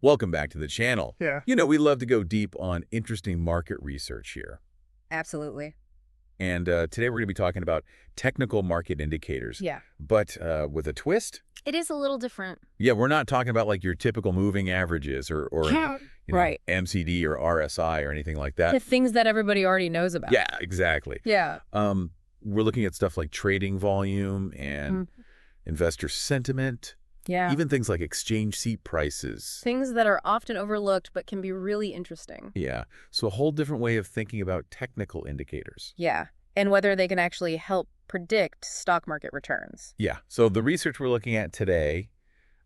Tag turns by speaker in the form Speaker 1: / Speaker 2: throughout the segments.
Speaker 1: Welcome back to the channel.
Speaker 2: Yeah.
Speaker 1: We love to go deep on interesting market research here.
Speaker 3: Absolutely.
Speaker 1: And today we're going to be talking about technical market indicators.
Speaker 3: Yeah.
Speaker 1: But with a twist.
Speaker 3: It is a little different.
Speaker 1: Yeah, we're not talking about like your typical moving averages or
Speaker 3: Right.
Speaker 1: MCD or RSI or anything like that.
Speaker 3: The things that everybody already knows about.
Speaker 1: Yeah, exactly.
Speaker 3: Yeah.
Speaker 1: We're looking at stuff like trading volume and investor sentiment.
Speaker 3: Yeah.
Speaker 1: Even things like exchange seat prices.
Speaker 3: Things that are often overlooked but can be really interesting.
Speaker 1: Yeah. So a whole different way of thinking about technical indicators.
Speaker 3: Yeah. And whether they can actually help predict stock market returns.
Speaker 1: Yeah. So the research we're looking at today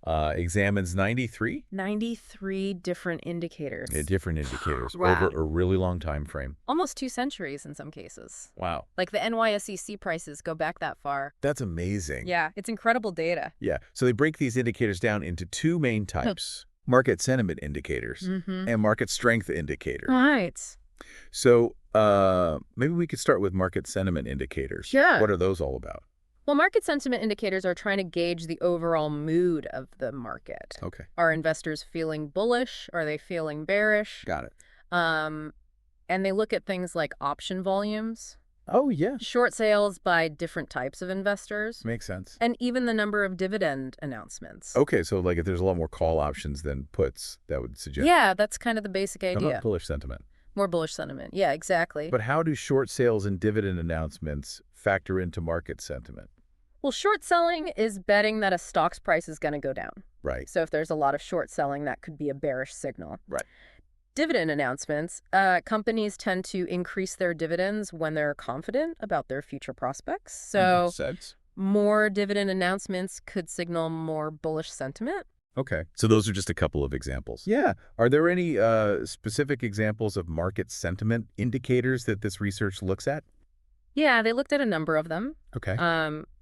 Speaker 1: examines 93
Speaker 3: different indicators.
Speaker 1: different indicators
Speaker 3: Wow.
Speaker 1: over a really long time frame.
Speaker 3: Almost 2 centuries in some cases.
Speaker 1: Wow.
Speaker 3: Like the NYSE prices go back that far.
Speaker 1: That's amazing.
Speaker 3: Yeah. It's incredible data.
Speaker 1: Yeah. So they break these indicators down into two main types. Market sentiment indicators and market strength indicators.
Speaker 3: Right.
Speaker 1: So maybe we could start with market sentiment indicators.
Speaker 3: Sure.
Speaker 1: What are those all about?
Speaker 3: Well, market sentiment indicators are trying to gauge the overall mood of the market.
Speaker 1: Okay.
Speaker 3: Are investors feeling bullish? Are they feeling bearish?
Speaker 1: Got it.
Speaker 3: And they look at things like option volumes,
Speaker 1: Oh, yeah.
Speaker 3: short sales by different types of investors,
Speaker 1: Makes sense.
Speaker 3: and even the number of dividend announcements.
Speaker 1: Okay, so like if there's a lot more call options than puts, that would suggest
Speaker 3: Yeah, that's kind of the basic idea.
Speaker 1: bullish sentiment.
Speaker 3: More bullish sentiment. Yeah, exactly.
Speaker 1: But how do short sales and dividend announcements factor into market sentiment?
Speaker 3: Well, short selling is betting that a stock's price is going to go down.
Speaker 1: Right.
Speaker 3: So if there's a lot of short selling, that could be a bearish signal.
Speaker 1: Right.
Speaker 3: Dividend announcements. Companies tend to increase their dividends when they're confident about their future prospects. So
Speaker 1: Makes sense.
Speaker 3: more dividend announcements could signal more bullish sentiment.
Speaker 1: Okay. So those are just a couple of examples. Yeah. Are there any specific examples of market sentiment indicators that this research looks at?
Speaker 3: Yeah, they looked at a number of them.
Speaker 1: Okay.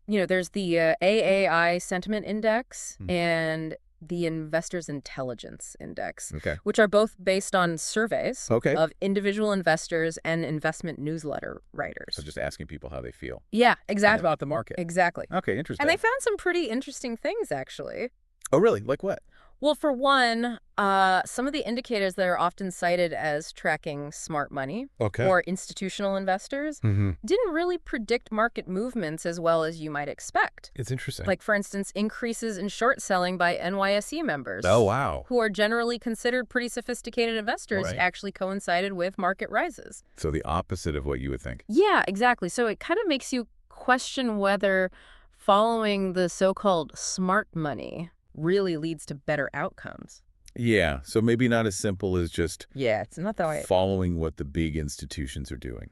Speaker 3: There's the AAI Sentiment Index and the Investors Intelligence Index,
Speaker 1: Okay.
Speaker 3: which are both based on surveys
Speaker 1: Okay.
Speaker 3: of individual investors and investment newsletter writers.
Speaker 1: So just asking people how they feel.
Speaker 3: Yeah, exactly.
Speaker 1: About the market.
Speaker 3: Exactly.
Speaker 1: Okay, interesting.
Speaker 3: And they found some pretty interesting things, actually.
Speaker 1: Oh, really? Like what?
Speaker 3: Well, for one, some of the indicators that are often cited as tracking smart money
Speaker 1: Okay.
Speaker 3: or institutional investors didn't really predict market movements as well as you might expect.
Speaker 1: It's interesting.
Speaker 3: Like, for instance, increases in short selling by NYSE members.
Speaker 1: Oh, wow.
Speaker 3: Who are generally considered pretty sophisticated investors
Speaker 1: Right.
Speaker 3: actually coincided with market rises.
Speaker 1: So the opposite of what you would think.
Speaker 3: Yeah, exactly. So it kind of makes you question whether following the so-called smart money really leads to better outcomes.
Speaker 1: Yeah. So maybe not as simple as just
Speaker 3: Yeah, it's not that way.
Speaker 1: following what the big institutions are doing.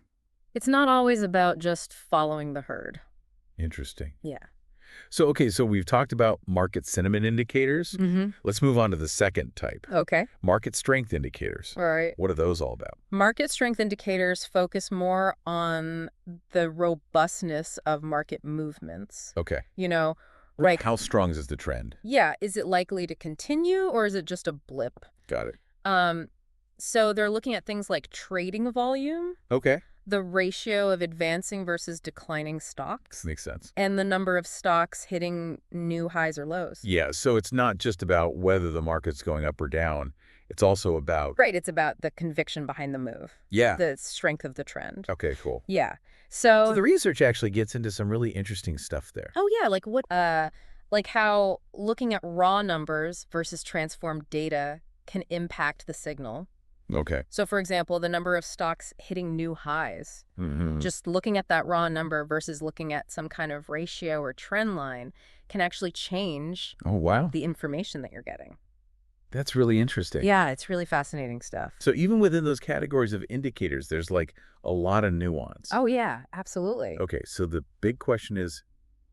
Speaker 3: It's not always about just following the herd.
Speaker 1: Interesting.
Speaker 3: Yeah.
Speaker 1: So, okay, so we've talked about market sentiment indicators. Let's move on to the second type,
Speaker 3: Okay.
Speaker 1: market strength indicators.
Speaker 3: All right.
Speaker 1: What are those all about?
Speaker 3: Market strength indicators focus more on the robustness of market movements.
Speaker 1: Okay.
Speaker 3: Like,
Speaker 1: How strong is the trend?
Speaker 3: yeah, is it likely to continue or is it just a blip?
Speaker 1: Got it.
Speaker 3: So they're looking at things like trading volume,
Speaker 1: Okay.
Speaker 3: the ratio of advancing versus declining stocks,
Speaker 1: This makes sense.
Speaker 3: and the number of stocks hitting new highs or lows.
Speaker 1: Yeah, so it's not just about whether the market's going up or down. It's also about...
Speaker 3: Right, it's about the conviction behind the move,
Speaker 1: Yeah.
Speaker 3: the strength of the trend.
Speaker 1: Okay, cool.
Speaker 3: Yeah.
Speaker 1: So the research actually gets into some really interesting stuff there.
Speaker 3: Oh yeah, like what like how looking at raw numbers versus transformed data can impact the signal.
Speaker 1: Okay.
Speaker 3: So for example, the number of stocks hitting new highs,
Speaker 1: Mm-hmm.
Speaker 3: just looking at that raw number versus looking at some kind of ratio or trend line can actually change
Speaker 1: Oh, wow.
Speaker 3: the information that you're getting.
Speaker 1: That's really interesting.
Speaker 3: Yeah, it's really fascinating stuff.
Speaker 1: So even within those categories of indicators, there's like a lot of nuance.
Speaker 3: Oh yeah, absolutely.
Speaker 1: Okay, so the big question is,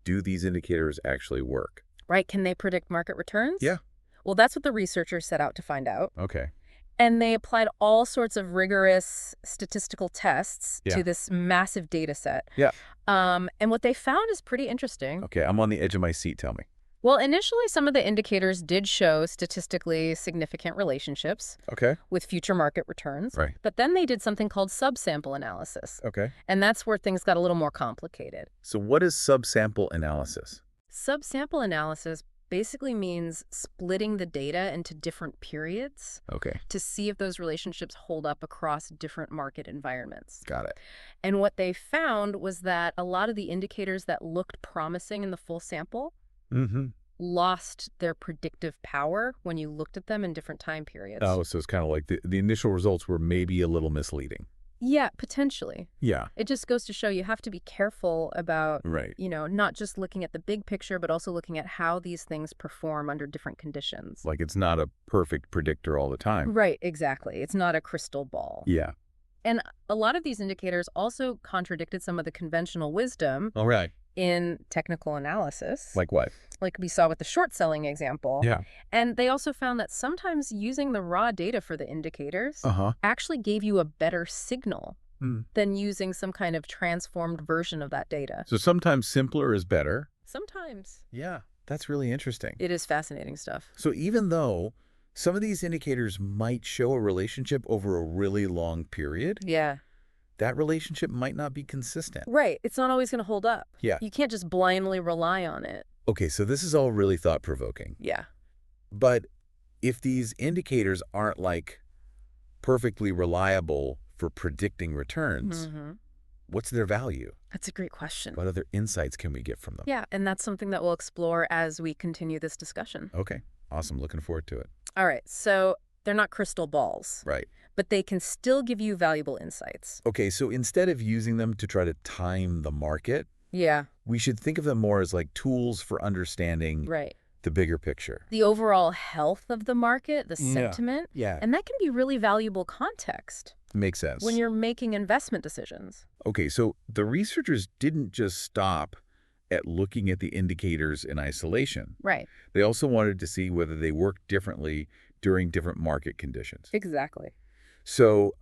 Speaker 1: do these indicators actually work?
Speaker 3: Right, can they predict market returns?
Speaker 1: Yeah.
Speaker 3: Well, that's what the researchers set out to find out.
Speaker 1: Okay.
Speaker 3: And they applied all sorts of rigorous statistical tests
Speaker 1: Yeah.
Speaker 3: to this massive data set.
Speaker 1: Yeah.
Speaker 3: And what they found is pretty interesting.
Speaker 1: Okay, I'm on the edge of my seat. Tell me.
Speaker 3: Well, initially, some of the indicators did show statistically significant relationships
Speaker 1: Okay.
Speaker 3: with future market returns.
Speaker 1: Right.
Speaker 3: But then they did something called subsample analysis.
Speaker 1: Okay.
Speaker 3: And that's where things got a little more complicated.
Speaker 1: So what is subsample analysis?
Speaker 3: Subsample analysis basically means splitting the data into different periods
Speaker 1: Okay,
Speaker 3: to see if those relationships hold up across different market environments.
Speaker 1: got it.
Speaker 3: And what they found was that a lot of the indicators that looked promising in the full sample
Speaker 1: Mm-hmm.
Speaker 3: lost their predictive power when you looked at them in different time periods.
Speaker 1: Oh, so it's kind of like the initial results were maybe a little misleading.
Speaker 3: Yeah, potentially.
Speaker 1: Yeah.
Speaker 3: It just goes to show you have to be careful about,
Speaker 1: Right.
Speaker 3: not just looking at the big picture, but also looking at how these things perform under different conditions.
Speaker 1: Like it's not a perfect predictor all the time.
Speaker 3: Right, exactly. It's not a crystal ball.
Speaker 1: Yeah.
Speaker 3: And a lot of these indicators also contradicted some of the conventional wisdom
Speaker 1: All right.
Speaker 3: in technical analysis,
Speaker 1: Like what?
Speaker 3: like we saw with the short selling example.
Speaker 1: Yeah.
Speaker 3: And they also found that sometimes using the raw data for the indicators
Speaker 1: Uh-huh.
Speaker 3: actually gave you a better signal
Speaker 1: Mm.
Speaker 3: than using some kind of transformed version of that data.
Speaker 1: So sometimes simpler is better.
Speaker 3: Sometimes.
Speaker 1: Yeah. That's really interesting.
Speaker 3: It is fascinating stuff.
Speaker 1: So even though some of these indicators might show a relationship over a really long period,
Speaker 3: Yeah.
Speaker 1: that relationship might not be consistent.
Speaker 3: Right. It's not always going to hold up.
Speaker 1: Yeah.
Speaker 3: You can't just blindly rely on it.
Speaker 1: Okay, so this is all really thought-provoking.
Speaker 3: Yeah.
Speaker 1: But if these indicators aren't like perfectly reliable for predicting returns, what's their value?
Speaker 3: That's a great question.
Speaker 1: What other insights can we get from them?
Speaker 3: Yeah, and that's something that we'll explore as we continue this discussion.
Speaker 1: Okay, awesome. Looking forward to it.
Speaker 3: All right, so they're not crystal balls,
Speaker 1: Right.
Speaker 3: but they can still give you valuable insights.
Speaker 1: Okay, so instead of using them to try to time the market,
Speaker 3: Yeah,
Speaker 1: we should think of them more as like tools for understanding
Speaker 3: right.
Speaker 1: the bigger picture.
Speaker 3: The overall health of the market, the
Speaker 1: Yeah.
Speaker 3: sentiment,
Speaker 1: Yeah.
Speaker 3: and that can be really valuable context
Speaker 1: Makes sense.
Speaker 3: when you're making investment decisions.
Speaker 1: Okay, so the researchers didn't just stop at looking at the indicators in isolation.
Speaker 3: Right,
Speaker 1: They also wanted to see whether they worked differently during different market conditions.
Speaker 3: exactly.
Speaker 1: So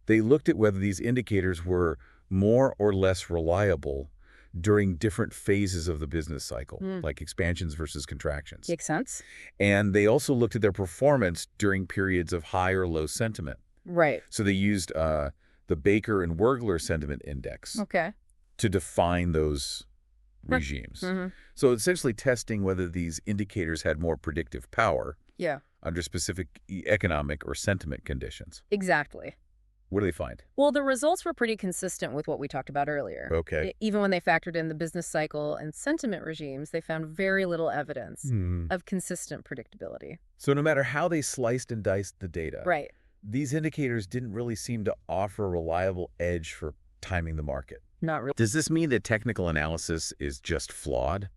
Speaker 1: they looked at whether these indicators were more or less reliable during different phases of the business cycle, like expansions versus contractions.
Speaker 3: Makes sense?
Speaker 1: And they also looked at their performance during periods of high or low sentiment.
Speaker 3: Right.
Speaker 1: So they used the Baker and Wergler Sentiment Index
Speaker 3: Okay.
Speaker 1: to define those regimes. So essentially testing whether these indicators had more predictive power
Speaker 3: Yeah,
Speaker 1: under specific economic or sentiment conditions.
Speaker 3: exactly.
Speaker 1: What do they find?
Speaker 3: Well, the results were pretty consistent with what we talked about earlier.
Speaker 1: Okay.
Speaker 3: Even when they factored in the business cycle and sentiment regimes, they found very little evidence of consistent predictability.
Speaker 1: So no matter how they sliced and diced the data,
Speaker 3: Right.
Speaker 1: these indicators didn't really seem to offer a reliable edge for timing the market.
Speaker 3: Not really.
Speaker 1: Does this mean that technical analysis is just flawed?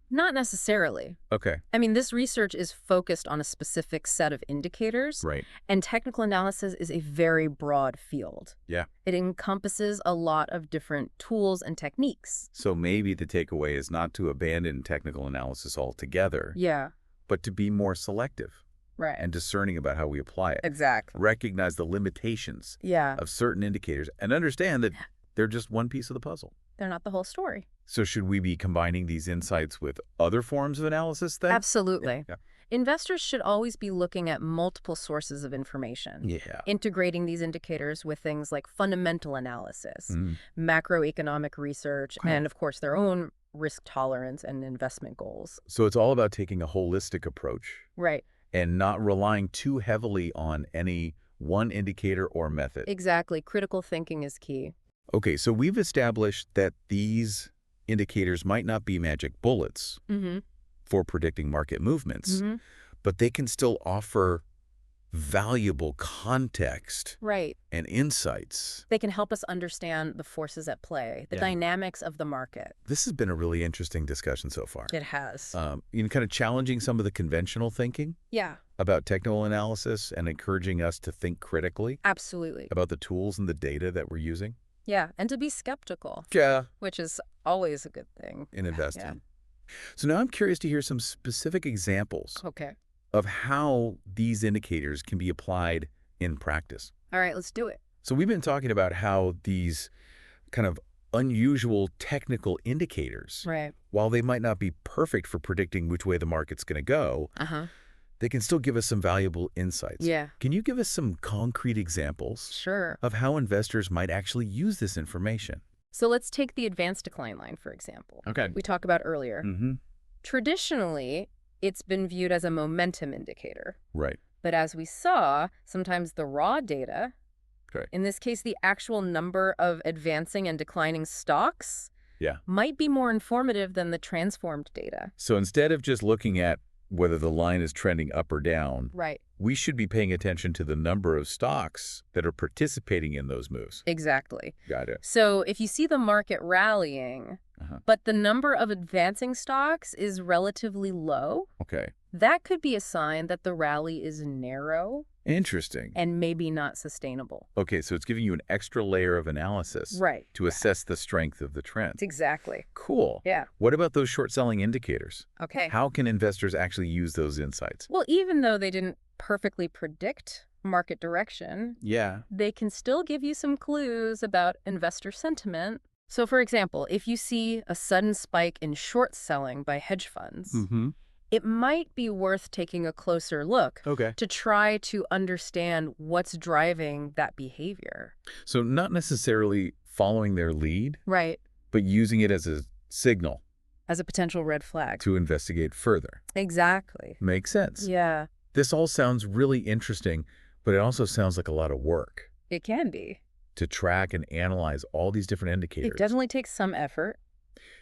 Speaker 3: Not necessarily.
Speaker 1: Okay.
Speaker 3: I mean, this research is focused on a specific set of indicators,
Speaker 1: Right.
Speaker 3: and technical analysis is a very broad field.
Speaker 1: Yeah.
Speaker 3: It encompasses a lot of different tools and techniques.
Speaker 1: So maybe the takeaway is not to abandon technical analysis altogether,
Speaker 3: Yeah,
Speaker 1: but to be more selective
Speaker 3: right.
Speaker 1: and discerning about how we apply it.
Speaker 3: Exactly.
Speaker 1: Recognize the limitations
Speaker 3: Yeah,
Speaker 1: of certain indicators and understand that they're just one piece of the puzzle.
Speaker 3: they're not the whole story.
Speaker 1: So should we be combining these insights with other forms of analysis then?
Speaker 3: Absolutely.
Speaker 1: Yeah.
Speaker 3: Investors should always be looking at multiple sources of information,
Speaker 1: Yeah.
Speaker 3: integrating these indicators with things like fundamental analysis,
Speaker 1: Mm.
Speaker 3: macroeconomic research, and of course their own risk tolerance and investment goals.
Speaker 1: So it's all about taking a holistic approach
Speaker 3: Right.
Speaker 1: and not relying too heavily on any one indicator or method.
Speaker 3: Exactly. Critical thinking is key.
Speaker 1: Okay, so we've established that these indicators might not be magic bullets for predicting market movements, but they can still offer valuable context
Speaker 3: Right.
Speaker 1: and insights.
Speaker 3: They can help us understand the forces at play, the dynamics of the market.
Speaker 1: This has been a really interesting discussion so far.
Speaker 3: It has.
Speaker 1: Kind of challenging some of the conventional thinking
Speaker 3: Yeah,
Speaker 1: about technical analysis and encouraging us to think critically
Speaker 3: absolutely.
Speaker 1: about the tools and the data that we're using.
Speaker 3: Yeah, and to be skeptical,
Speaker 1: Yeah.
Speaker 3: which is always a good thing.
Speaker 1: In investing.
Speaker 3: Yeah.
Speaker 1: So now I'm curious to hear some specific examples
Speaker 3: Okay.
Speaker 1: of how these indicators can be applied in practice.
Speaker 3: All right, let's do it.
Speaker 1: So we've been talking about how these kind of unusual technical indicators,
Speaker 3: Right.
Speaker 1: while they might not be perfect for predicting which way the market's going to go, they can still give us some valuable insights.
Speaker 3: Yeah.
Speaker 1: Can you give us some concrete examples
Speaker 3: Sure.
Speaker 1: of how investors might actually use this information?
Speaker 3: So let's take the advanced decline line, for example.
Speaker 1: Okay.
Speaker 3: We talked about earlier. Traditionally, it's been viewed as a momentum indicator.
Speaker 1: Right.
Speaker 3: But as we saw, sometimes the raw data,
Speaker 1: Okay.
Speaker 3: in this case, the actual number of advancing and declining stocks,
Speaker 1: Yeah.
Speaker 3: might be more informative than the transformed data.
Speaker 1: So instead of just looking at whether the line is trending up or down,
Speaker 3: Right.
Speaker 1: we should be paying attention to the number of stocks that are participating in those moves.
Speaker 3: Exactly.
Speaker 1: Got it.
Speaker 3: So if you see the market rallying, but the number of advancing stocks is relatively low,
Speaker 1: Okay.
Speaker 3: that could be a sign that the rally is narrow
Speaker 1: Interesting.
Speaker 3: and maybe not sustainable.
Speaker 1: Okay, so it's giving you an extra layer of analysis
Speaker 3: Right.
Speaker 1: to assess the strength of the trend.
Speaker 3: Exactly.
Speaker 1: Cool.
Speaker 3: Yeah.
Speaker 1: What about those short-selling indicators?
Speaker 3: Okay.
Speaker 1: How can investors actually use those insights?
Speaker 3: Well, even though they didn't perfectly predict market direction,
Speaker 1: Yeah.
Speaker 3: they can still give you some clues about investor sentiment. So, for example, if you see a sudden spike in short selling by hedge funds, it might be worth taking a closer look
Speaker 1: Okay.
Speaker 3: to try to understand what's driving that behavior.
Speaker 1: So not necessarily following their lead,
Speaker 3: Right.
Speaker 1: but using it as a signal
Speaker 3: As a potential red flag.
Speaker 1: to investigate further.
Speaker 3: Exactly.
Speaker 1: Makes sense.
Speaker 3: Yeah,
Speaker 1: This all sounds really interesting, but it also sounds like a lot of work
Speaker 3: it can be.
Speaker 1: to track and analyze all these different indicators.
Speaker 3: It definitely takes some effort.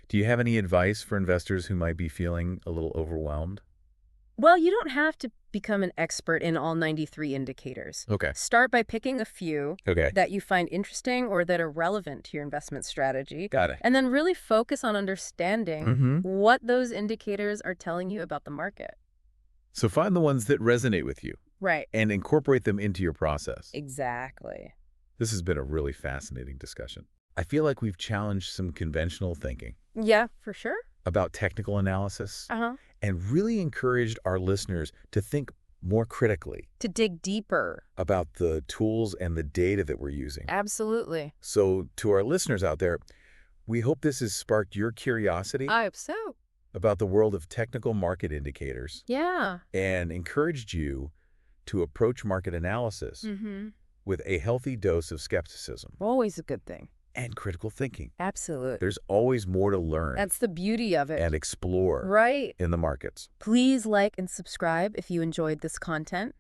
Speaker 1: Do you have any advice for investors who might be feeling a little overwhelmed?
Speaker 3: Well, you don't have to become an expert in all 93 indicators.
Speaker 1: Okay.
Speaker 3: Start by picking a few
Speaker 1: Okay.
Speaker 3: that you find interesting or that are relevant to your investment strategy.
Speaker 1: Got it.
Speaker 3: And then really focus on understanding what those indicators are telling you about the market.
Speaker 1: So find the ones that resonate with you
Speaker 3: Right.
Speaker 1: and incorporate them into your process.
Speaker 3: Exactly.
Speaker 1: This has been a really fascinating discussion. I feel like we've challenged some conventional thinking
Speaker 3: Yeah, for sure.
Speaker 1: about technical analysis
Speaker 3: Uh-huh.
Speaker 1: and really encouraged our listeners to think more critically
Speaker 3: To dig deeper.
Speaker 1: about the tools and the data that we're using.
Speaker 3: Absolutely.
Speaker 1: So to our listeners out there, we hope this has sparked your curiosity
Speaker 3: I hope so.
Speaker 1: about the world of technical market indicators
Speaker 3: Yeah.
Speaker 1: and encouraged you to approach market analysis with a healthy dose of skepticism
Speaker 3: Always a good thing.
Speaker 1: and critical thinking.
Speaker 3: Absolutely.
Speaker 1: There's always more to learn
Speaker 3: That's the beauty of it.
Speaker 1: and explore
Speaker 3: Right.
Speaker 1: in the markets.
Speaker 3: Please like and subscribe if you enjoyed this content.